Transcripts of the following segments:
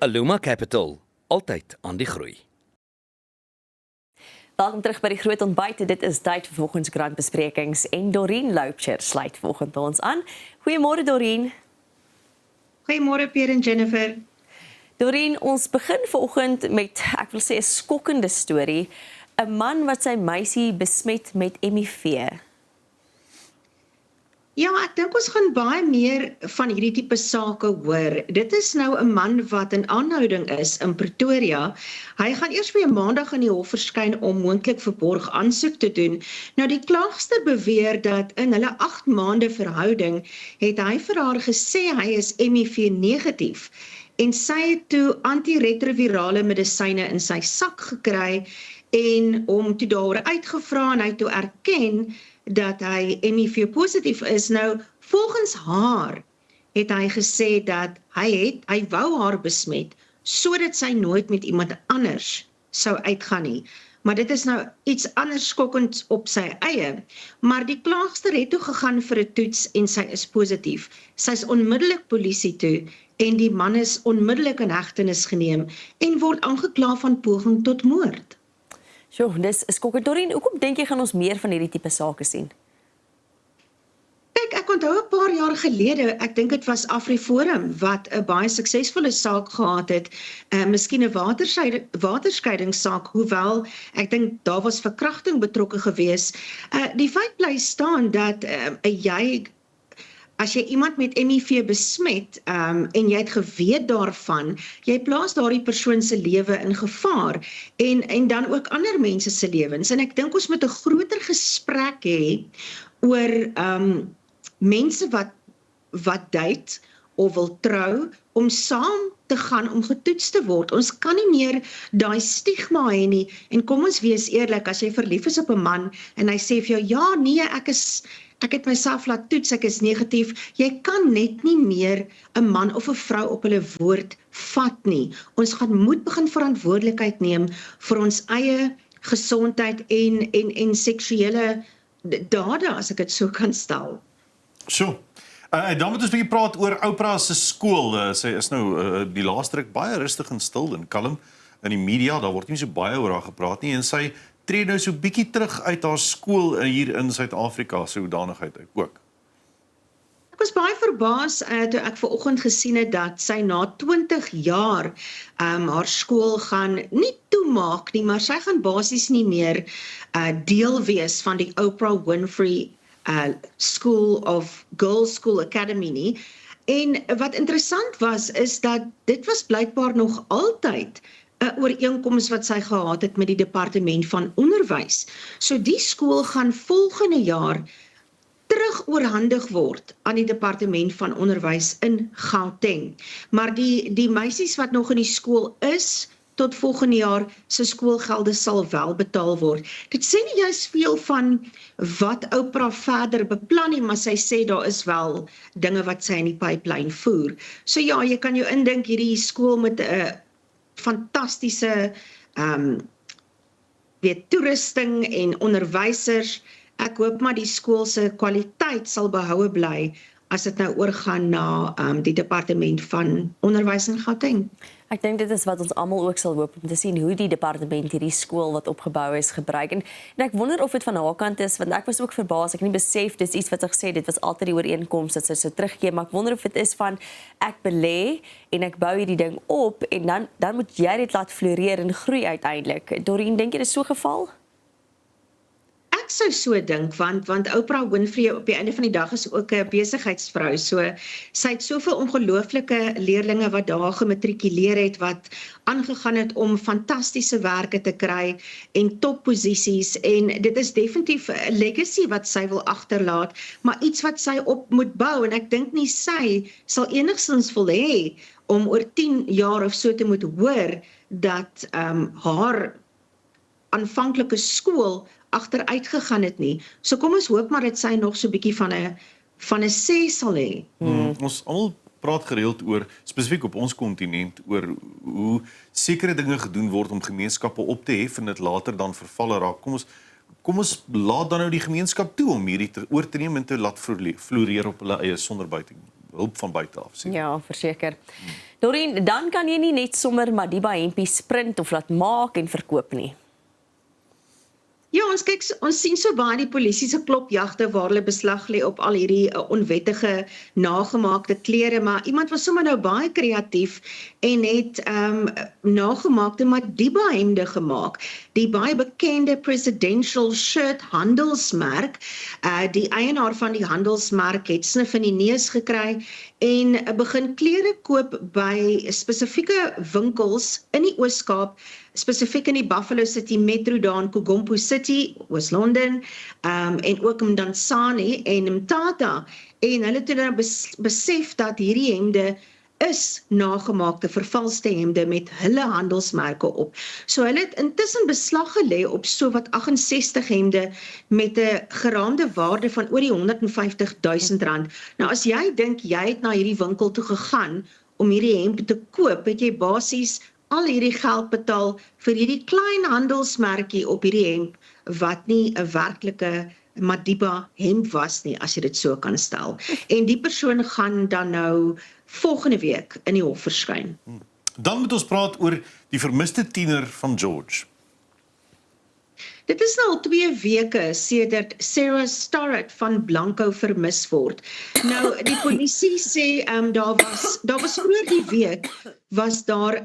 Aluma Capital, altyd aan die groei. Welkom terug by die Groot Ontbyt. Dit is tyd vir vanoggend se krantbesprekings en Dorien Loubser sluit vanoggend by ons aan. Goeiemôre Dorien. Goeiemôre Pierre en Jennifer. Dorien, ons begin vanoggend met, ek wil sê 'n skokkende storie. 'n Man wat sy meisie besmet met HIV. Ja, ek dink ons gaan baie meer van hierdie tipe sake hoor. Dit is nou 'n man wat in aanhouding is in Pretoria. Hy gaan eers weer Maandag in die hof verskyn om moontlik verborg aansoek te doen. Nou die klaagster beweer dat in hulle 8 maande verhouding het hy vir haar gesê hy is HIV negatief en sy het toe antiretrovirale medisyne in sy sak gekry en hom toe daaroor uitgevra en hy toe erken dat hy HIV positief is. Nou, volgens haar het hy gesê dat hy wou haar besmet, sodat sy nooit met iemand anders sou uitgaan nie. Maar dit is nou iets anders skokkend op sy eie. Maar die klaagster het toe gegaan vir 'n toets en sy is positief. Sy is onmiddellik polisie toe en die man is onmiddellik in hegtenis geneem en word aangekla van poging tot moord. Sjoe, dis skokkend. Dorien, hoekom dink jy gaan ons meer van hierdie tipe sake sien? Kyk, ek onthou 'n paar jaar gelede, ek dink dit was AfriForum wat 'n baie suksesvolle saak gehad het, miskien 'n waterskeidingssaak, hoewel ek dink daar was verkrachting betrokke gewees. Die feit bly staan dat as jy iemand met HIV besmet en jy het geweet daarvan, jy plaas daardie persoon se lewe in gevaar en dan ook ander mense se lewens. En ek dink ons moet 'n groter gesprek hê oor mense wat date of wil trou om saam te gaan om getoets te word. Ons kan nie meer daai stigma hê nie. En kom ons wees eerlik, as jy verlief is op 'n man en hy sê vir jou, ja, nee, ek het myself laat toets, ek is negatief. Jy kan net nie meer 'n man of 'n vrou op hulle woord vat nie. Ons moet begin verantwoordelikheid neem vir ons eie gesondheid en seksuele dade, as ek dit so kan stel. So, dan moet ons 'n bietjie praat oor Oprah se skool. Sy is nou die laaste ruk baie rustig en stil en kalm in die media. Daar word nie so baie oor haar gepraat nie en sy tree nou so bietjie terug uit haar skool hier in Suid-Afrika se hoedanigheid ook. Ek was baie verbaas toe ek vanoggend gesien het dat sy na 20 jaar haar skool gaan nie toemaak nie, maar sy gaan basies nie meer deel wees van die Oprah Winfrey Girls School Academy nie. En wat interessant was, is dat dit was blykbaar nog altyd 'n ooreenkoms wat sy gehad het met die departement van onderwys. So die skool gaan volgende jaar terug oorhandig word aan die departement van onderwys in Gauteng. Maar die meisies wat nog in die skool is, tot volgende jaar se skoolgelde sal wel betaal word. Dit sê nie juist veel van wat Oprah verder beplan nie, maar sy sê daar is wel dinge wat sy in die pipeline voer. So ja, jy kan jou indink hierdie skool met 'n fantastiese toerusting en onderwysers. Ek hoop maar die skool se kwaliteit sal behoue bly as dit nou oorgaan na die departement van onderwys in Gauteng. Ek dink dit is wat ons almal ook sal hoop om te sien hoe die departement hierdie skool wat opgebou is gebruik. En ek wonder of dit van haar kant is, want ek was ook verbaas, ek het nie besef dis iets wat sy gesê, dit was altyd die ooreenkoms dat sy so terugkeer, maar ek wonder of dit is van ek belê en ek bou hierdie ding op en dan moet jy dit laat floreer en groei uiteindelik. Dorien, dink jy dit is so geval? Ek sou so dink, want Oprah Winfrey op die einde van die dag is ook 'n besigheidsvrou, so sy het soveel ongelooflike leerlinge wat daar gematrikuleer het, wat aangegaan het om fantastiese werke te kry en topposisies, en dit is definitief 'n legacy wat sy wil agterlaat, maar iets wat sy op moet bou, en ek dink nie sy sal enigstens wil hê om oor 10 jaar of so te moet hoor dat haar aanvanklike skool agteruit gegaan het nie. So kom ons hoop maar dat sy nog so 'n bietjie van 'n sê sal hê. Ons almal praat gereeld oor, spesifiek op ons kontinent, oor hoe sekere dinge gedoen word om gemeenskappe op te hef en dit later dan vervalle raak. Kom ons laat dan nou die gemeenskap toe om hierdie oor te neem en te laat floreer op hulle eie sonder hulp van buite af sien. Ja, verseker. Dorien, dan kan jy nie net sommer Madiba hempies sprint of laat maak en verkoop nie. Ja, ons sien so baie die polisie se klopjagte waar hulle beslag lê op al hierdie onwettige nagemaakte klere, maar iemand was sommer nou baie kreatief en het nagemaakte Madiba hemde gemaak. Die baie bekende Presidential Shirt handelsmerk, die eienaar van die handelsmerk het snif in die neus gekry en begin klere koop by spesifieke winkels in die Oos-Kaap, spesifiek in die Buffalo City Metro daar in Kugompo City, Oos-London, en ook in Dansani en Mthatha. En hulle het nou besef dat hierdie hemde is nagemaakte vervalste hemde met hulle handelsmerke op. So hulle het intussen beslag gelê op so wat 68 hemde met 'n geraamde waarde van oor die R150.000. Nou as jy dink jy het na hierdie winkel toe gegaan om hierdie hemp te koop, het jy basies al hierdie geld betaal vir hierdie klein handelsmerkie op hierdie hemp wat nie 'n werklike Madiba hemp was nie, as jy dit so kan stel. En die persoon gaan dan nou volgende week in die hof verskyn. Dan moet ons praat oor die vermiste tiener van George. Dit is nou al 2 weke sedert Sarah Starrett van Blanco vermis word. Nou die polisie sê daar was vroeër die week was daar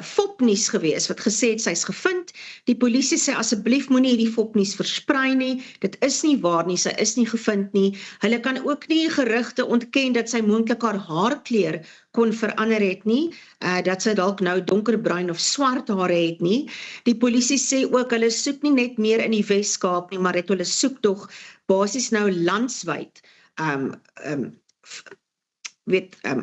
fopnuus gewees wat gesê het sy's gevind. Die polisie sê asseblief moenie hierdie fopnuus versprei nie. Dit is nie waar nie, sy is nie gevind nie. Hulle kan ook nie gerugte ontken dat sy moontlik haar haarkleur kon verander het nie, dat sy dalk nou donkerbruin of swart hare het nie. Die polisie sê ook hulle soek nie net meer in die Wes-Kaap nie, maar hulle soek tog basies nou landwyd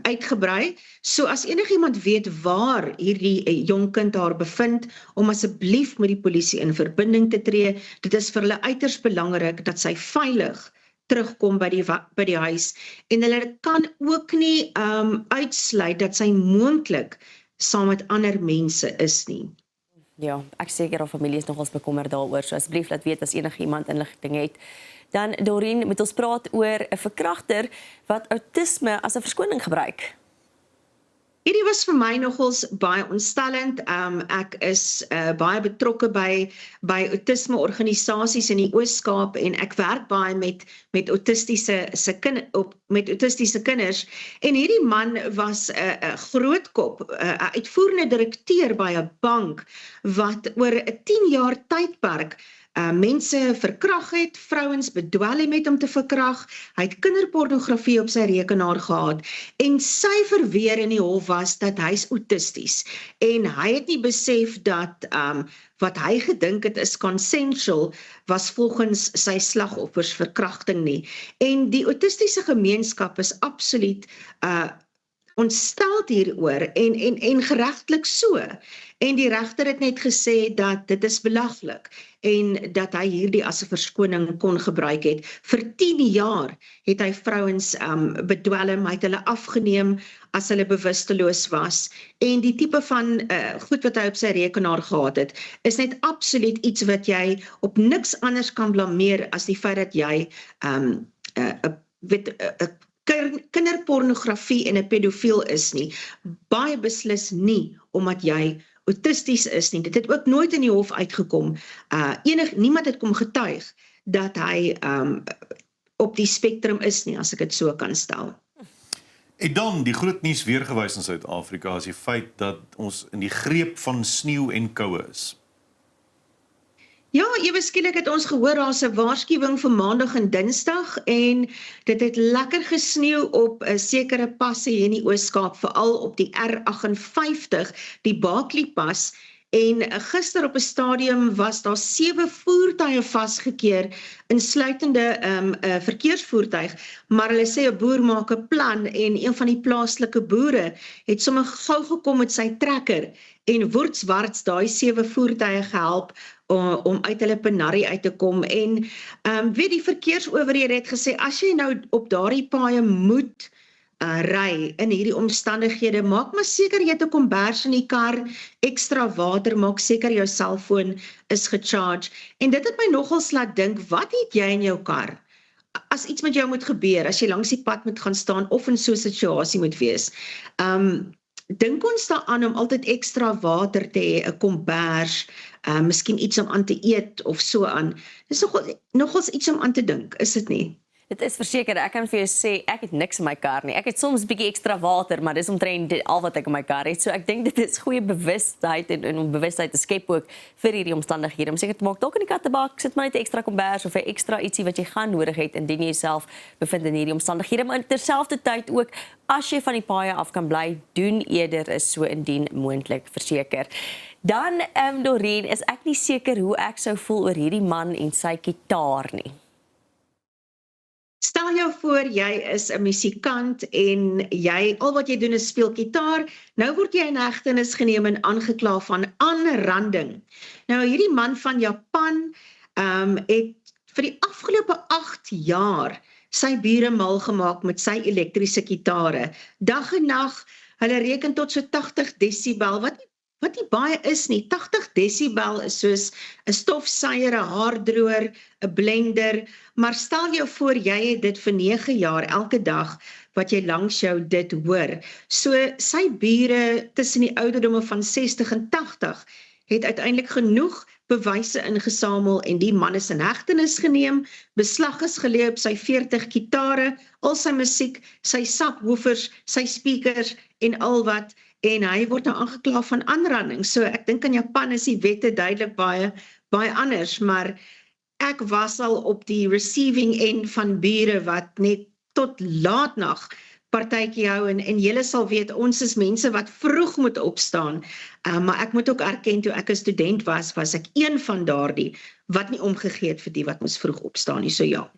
uitgebrei. So as enigiemand weet waar hierdie jong kind haar bevind, om asseblief met die polisie in verbinding te tree. Dit is vir hulle uiters belangrik dat sy veilig terugkom by die huis. En hulle kan ook nie uitsluit dat sy moontlik saam met ander mense is nie. Ja, ek seker haar familie is nogals bekommerd daaroor, so asseblief laat weet as enigiemand inligting het. Dan, Dorien, moet ons praat oor 'n verkragter wat outisme as 'n verskoning gebruik. Hierdie was vir my nogals baie ontstellend. Ek is baie betrokke by autisme-organisasies in die Oos-Kaap en ek werk baie met autistiese kinders. En hierdie man was 'n grootkop, 'n uitvoerende direkteur by 'n bank wat oor 'n 10 jaar tydperk mense verkrag het, vrouens bedwelm het om te verkrag, hy het kinderpornografie op sy rekenaar gehad, en sy verweer in die hof was dat hy is autisties, en hy het nie besef dat wat hy gedink het is consensual, was volgens sy slagoffers verkrachting nie, en die autistiese gemeenskap is absoluut ontsteld hieroor en geregtelik so. En die regter het net gesê dat dit is belaglik en dat hy hierdie as 'n verskoning kon gebruik het. Vir 10 jaar het hy vrouens bedwelm, hy het hulle afgeneem as hulle bewusteloos was. En die tipe van goed wat hy op sy rekenaar gehad het, is net absoluut iets wat jy op niks anders kan blameer as die feit dat jy kinderpornografie en 'n pedofiel is nie. Baie beslis nie omdat jy autisties is nie. Dit het ook nooit in die hof uitgekom. Niemand het kom getuig dat hy op die spektrum is nie, as ek dit so kan stel. En dan die groot nuus weer gewys in Suid-Afrika is die feit dat ons in die greep van sneeu en koue is. Ja, ewe skielik het ons gehoor daar's 'n waarskuwing vir Maandag en Dinsdag en dit het lekker gesneeu op 'n sekere passe hier in die Oos-Kaap, veral op die R58, die Barkley pas. En gister op 'n stadium was daar 7 voertuie vasgekeer, insluitende 'n verkeersvoertuig, maar hulle sê 'n boer maak 'n plan en een van die plaaslike boere het sommer gou gekom met sy trekker en woordswarts daai 7 voertuie gehelp om uit hulle penarie uit te kom. En weet die verkeersowerhede het gesê as jy nou op daardie paaie moet ry in hierdie omstandighede, maak maar seker jy het 'n kombers in die kar, ekstra water, maak seker jou selfoon is gecharge. En dit het my nogals laat dink, wat het jy in jou kar as iets met jou moet gebeur, as jy langs die pad moet gaan staan of in so 'n situasie moet wees. Dink ons daaraan om altyd ekstra water te hê, 'n kombers, miskien iets om aan te eet of so aan. Dis nogals iets om aan te dink, is dit nie? Dit is verseker, ek kan vir jou sê, ek het niks in my kar nie. Ek het soms 'n bietjie ekstra water, maar dis omtrent al wat ek in my kar het. So ek dink dit is goeie bewustheid en om bewustheid te skep ook vir hierdie omstandighede. Om seker te maak, dalk in die kattebak sit maar net 'n ekstra kombers of 'n ekstra ietsie wat jy gaan nodig het indien jy jouself bevind in hierdie omstandighede. Maar terselfdertyd ook, as jy van die paaie af kan bly, doen eerder is so indien moontlik, verseker. Dan, Doreen, is ek nie seker hoe ek sou voel oor hierdie man en sy kitaar nie. Stel jou voor jy is 'n musikant en al wat jy doen is speel gitaar. Nou word jy in hegtenis geneem en aangekla van aanranding. Nou hierdie man van Japan het vir die afgelope 8 jaar sy bure mal gemaak met sy elektriese gitare. Dag en nag, hulle reken tot so 80 desibel, wat nie baie is nie. 80 desibel is soos 'n stofsuier, 'n haardroër, 'n blender, maar stel jou voor jy het dit vir 9 jaar elke dag wat jy langs jou dit hoor. So sy bure tussen die ouderdomme van 60 en 80 het uiteindelik genoeg bewyse ingesamel en die man is in hegtenis geneem, beslag is gelê op sy 40 gitare, al sy musiek, sy subwoofers, sy speakers en al wat, en hy word nou aangekla van aanranding. So ek dink in Japan is die wette duidelik baie anders, maar ek was al op die receiving end van bure wat net tot laatnag partytjie hou en julle sal weet, ons is mense wat vroeg moet opstaan, maar ek moet ook erken, toe ek 'n student was ek een van daardie wat nie omgegee het vir die wat moes vroeg opstaan nie, so ja.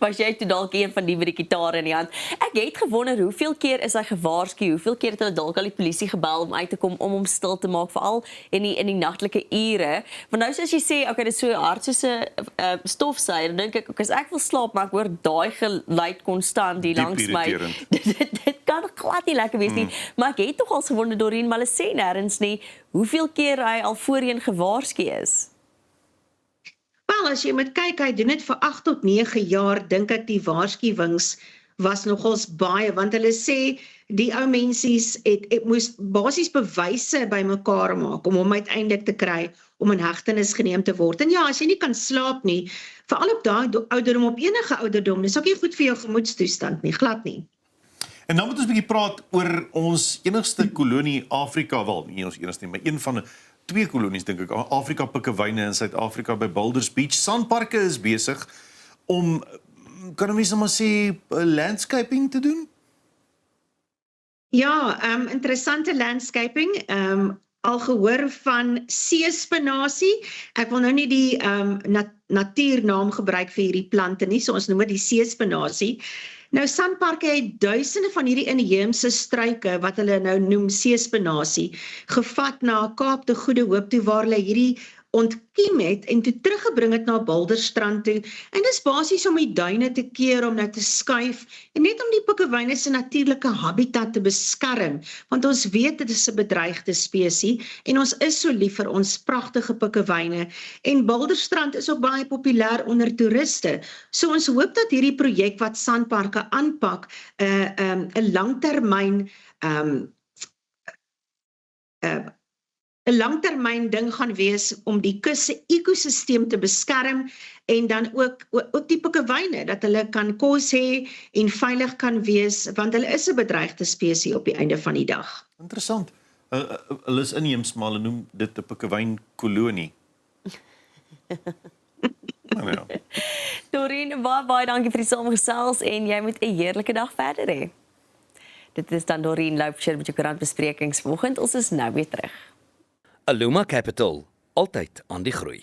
Was jy toe dalk een van die met die gitaar in die hand? Ek het gewonder hoeveel keer is hy gewaarsku, hoeveel keer het hulle dalk al die polisie gebel om uit te kom om hom stil te maak, veral in die nagtelike ure. Want nou soos jy sê, okay, dit is so hard soos 'n stofsuier, dan dink ek, okay, as ek wil slaap, maar ek hoor daai geluid konstant hier langs my. Dit kan glad nie lekker wees nie, maar ek het tog al gewonder, Doreen, maar hulle sê nêrens nie hoeveel keer hy al voorheen gewaarsku is. Wel, as jy moet kyk, hy doen dit vir 8 tot 9 jaar, dink ek die waarskuwings was nogals baie, want hulle sê, die ou mensies moes basies bewyse bymekaar maak, om hom uiteindelik te kry, om in hegtenis geneem te word. En ja, as jy nie kan slaap nie, veral op daai ouderdom, op enige ouderdom, dis ook nie goed vir jou gemoedstoestand nie, glad nie. En dan moet ons 'n bietjie praat oor ons enigste kolonie Afrika, wel, nie ons enigste nie, maar een van 2 kolonies dink ek, Afrika Pikkewyne in Suid-Afrika by Boulders Beach. Sandparke is besig om, kan ons maar sê, landscaping te doen? Ja, interessante landscaping, al gehoor van seespenasie. Ek wil nou nie die natuurnaam gebruik vir hierdie plante nie, so ons noem dit die seespenasie. Nou sandparke het duisende van hierdie inheemse struike wat hulle nou noem seespenasie gevat na Kaap de Goede Hoop toe, waar hulle hierdie ontkiem het en toe teruggebring het na Boulderstrand toe. En dis basies om die duine te keer, om nou te skuif en net om die pikkewyne se natuurlike habitat te beskerm, want ons weet dit is 'n bedreigde spesies en ons is so lief vir ons pragtige pikkewyne. En Boulderstrand is ook baie populêr onder toeriste. So ons hoop dat hierdie projek wat sandparke aanpak, 'n langtermyn 'n langtermyn ding gaan wees om die kus se ekosisteem te beskerm en dan ook die pikkewyne, dat hulle kan kos hê en veilig kan wees, want hulle is 'n bedreigde spesies op die einde van die dag. Interessant. Hulle is inheems, maar hulle noem dit 'n pikkewyn kolonie. Ja. Doreen, baie dankie vir die saamgesels en jy moet 'n heerlike dag verder hê. Dit is dan Doreen Loubser met jou koerantbesprekings vanoggend. Ons is nou weer terug. Aluma Capital, altyd aan die groei.